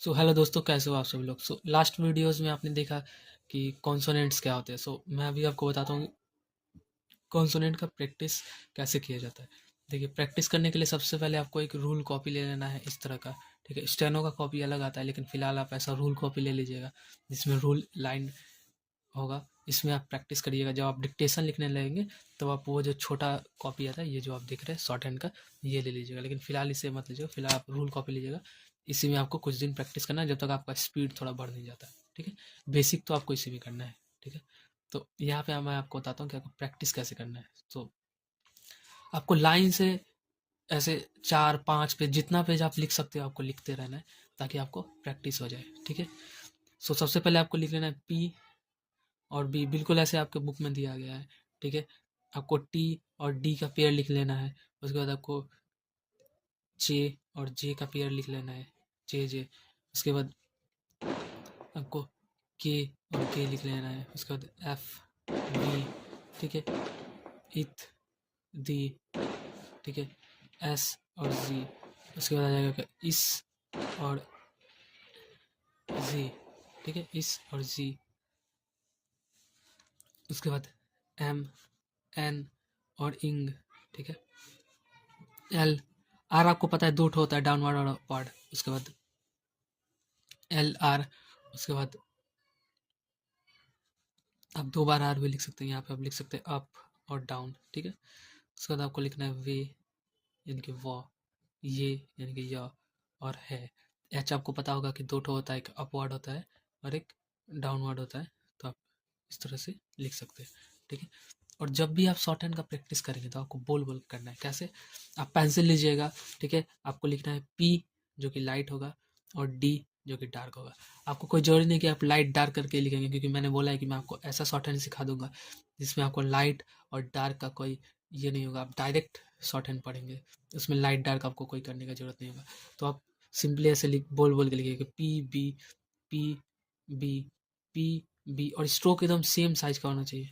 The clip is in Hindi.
हेलो दोस्तों, कैसे हो आप सभी लोग। लास्ट वीडियोस में आपने देखा कि कॉन्सोनेंट्स क्या होते हैं। मैं अभी आपको बताता हूँ कॉन्सोनेंट का प्रैक्टिस कैसे किया जाता है। देखिए, प्रैक्टिस करने के लिए सबसे पहले आपको एक रूल कॉपी ले लेना है इस तरह का। ठीक है, स्टेनो का कॉपी अलग आता है, लेकिन फिलहाल आप ऐसा रूल कॉपी ले लीजिएगा जिसमें रूल लाइन होगा। इसमें आप प्रैक्टिस करिएगा। जब आप डिक्टेशन लिखने लगेंगे तो आप वो जो छोटा कॉपी आता है, ये जो आप देख रहे हैं शॉर्ट हैंड का, ये ले लीजिएगा। लेकिन फिलहाल इसे मत लीजिएगा, फिलहाल आप रूल कॉपी लीजिएगा। इसी में आपको कुछ दिन प्रैक्टिस करना है जब तक आपका स्पीड थोड़ा बढ़ नहीं जाता है। ठीक है, बेसिक तो आपको इसी में करना है। ठीक है, तो यहाँ पे मैं आपको बताता हूँ कि आपको प्रैक्टिस कैसे करना है। तो आपको लाइन से ऐसे 4-5 पेज, जितना पेज आप लिख सकते हो आपको लिखते रहना है, ताकि आपको प्रैक्टिस हो जाए। ठीक है, सबसे पहले आपको लिख लेना है पी और बी, बिल्कुल ऐसे आपके बुक में दिया गया है। ठीक है, आपको टी और डी का पेयर लिख लेना है। उसके बाद आपको जे और जे का पेयर लिख लेना है, जे जे। उसके बाद आपको के और के लिख लेना है। उसके बाद एफ बी। ठीक है, इथ दी। ठीक है, एस और जी। उसके बाद आ जाएगा इस और जी। ठीक है, इस और जी। उसके बाद एम, एन और इंग। ठीक है, एल, आर आपको पता है दो ठो होता है, डाउनवर्ड और अपवर्ड। उसके बाद एल आर। उसके बाद आप दो बार आर भी लिख सकते हैं, यहाँ पे आप लिख सकते हैं अप और डाउन। ठीक है, उसके बाद आपको लिखना है वे यानी कि वो, ये यानी कि य, और है। एच आपको पता होगा कि दो ठो होता है, एक अपवर्ड होता है और एक डाउनवर्ड होता है। तो आप इस तरह से लिख सकते हैं। ठीक है, और जब भी आप शॉर्ट हैंड का प्रैक्टिस करेंगे तो आपको बोल बोल करना है। कैसे? आप पेंसिल लीजिएगा। ठीक है, आपको लिखना है पी जो कि लाइट होगा और डी जो कि डार्क होगा। आपको कोई ज़रूरी नहीं कि आप लाइट डार्क करके लिखेंगे, क्योंकि मैंने बोला है कि मैं आपको ऐसा शॉर्ट हैंड सिखा दूंगा जिसमें आपको लाइट और डार्क का कोई ये नहीं होगा। आप डायरेक्ट शॉर्ट हैंड पढ़ेंगे, उसमें लाइट डार्क आपको कोई करने का ज़रूरत नहीं होगा। तो आप सिंपली ऐसे बोल बोल के लिखिएगा P B, P B, P B, और स्ट्रोक एकदम सेम साइज का होना चाहिए।